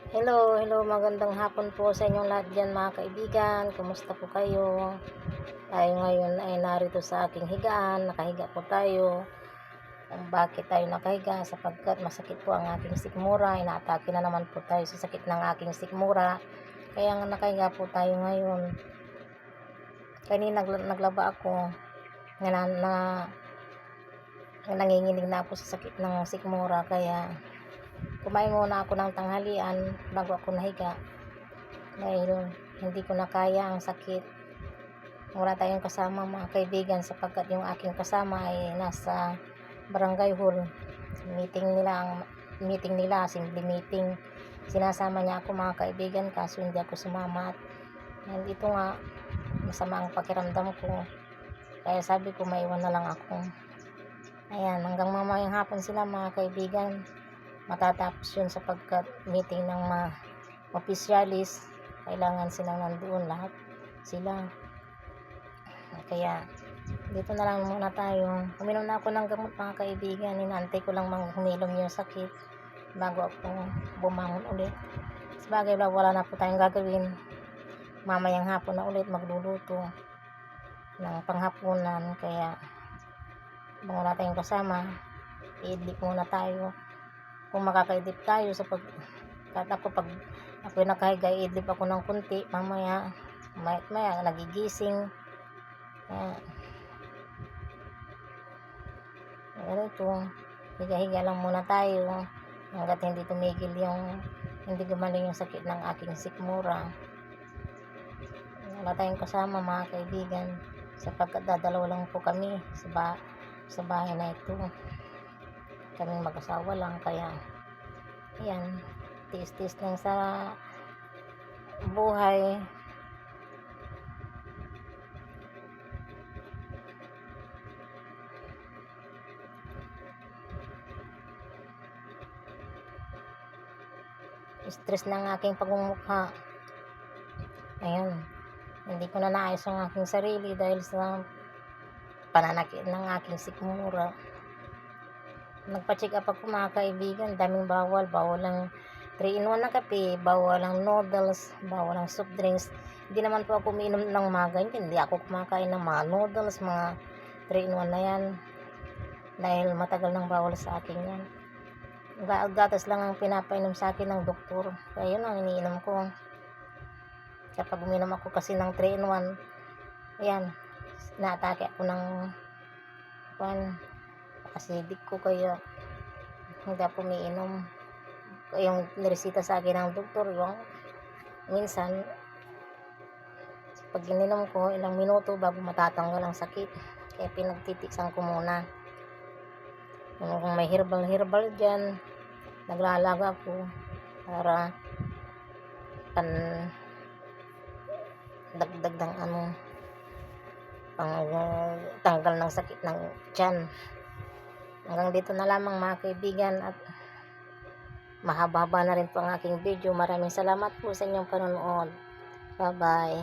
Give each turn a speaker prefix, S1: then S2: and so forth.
S1: Hello, magandang hapon po sa inyong lahat diyan mga kaibigan. Kumusta po kayo? Tayo ngayon ay narito sa aking higaan. Nakahiga po tayo. Kung bakit tayo nakahiga? Sapagkat masakit po ang aking sikmura. Inaatake na naman po tayo sa sakit ng aking sikmura. Kaya nga nakahiga po tayo ngayon. Kanina naglaba ako. Nanginginig na ako sa sakit ng sikmura. Kaya kumain muna ako ng tanghalian bago ako nahiga dahil hindi ko na kaya ang sakit. Wala tayong kasama mga kaibigan sapagkat yung aking kasama ay nasa barangay hall. Meeting nila, simple meeting. Sinasama niya ako mga kaibigan kaso hindi ako sumama. At ito nga, masama ang pakiramdam ko. Kaya sabi ko maiwan na lang ako. Ayan, hanggang mamayang hapon sila mga kaibigan. Matatapos yun sapagkat meeting ng mga opisyalis, kailangan silang nandoon lahat sila. Kaya dito na lang muna tayo. Uminom na ako ng gamot mga kaibigan. Inaantay ko lang humilom yung sakit bago ako bumangon ulit. Sabagay wala na po tayong gagawin. Mamayang hapon na ulit magluluto ng panghapunan. Kaya kung wala tayong kasama, i-idlip muna tayo. Kung makakaidlip tayo pag ako nakahiga, idlip ako ng kunti, mamaya nagigising. Ganito, higa-higa lang muna tayo hanggat hindi gumaling yung sakit ng aking sikmura. Wala tayong kasama mga kaibigan sapagkat dadalawa lang po kami sa bahay na ito. Kaming mag-asawa lang, kaya ayan, tiis-tiis lang sa buhay. Stress ng aking pagmumukha. Ayan, hindi ko na naayos ang aking sarili dahil sa pananakit ng aking sikmura. Nagpa-check up ako mga kaibigan, daming bawal ang 3-in-1 na kape, bawal ang noodles, bawal ang soft drinks. Hindi naman po ako umiinom ng mga ganyan, hindi ako kumakain ng mga noodles, mga 3-in-1 na yan dahil matagal nang bawal sa akin yan. Gatas lang ang pinapainom sa akin ng doktor, kaya yun ang iniinom ko. Kapag uminom ako kasi ng 3-in-1, ayan, naatake ako ng acidic ko, kaya hindi ako umiinom. Yung niresita sa akin ng doktor, yung minsan pag ininom ko ilang minuto bago matatanggal ang sakit, kaya pinagtitiisan ko muna. Kung may herbal dyan, naglalaga ako para dagdag ng pang tanggal ng sakit ng tiyan. Hanggang dito na lamang mga kaibigan, at mahaba-haba na rin po ang aking video. Maraming salamat po sa inyong panonood. Bye bye.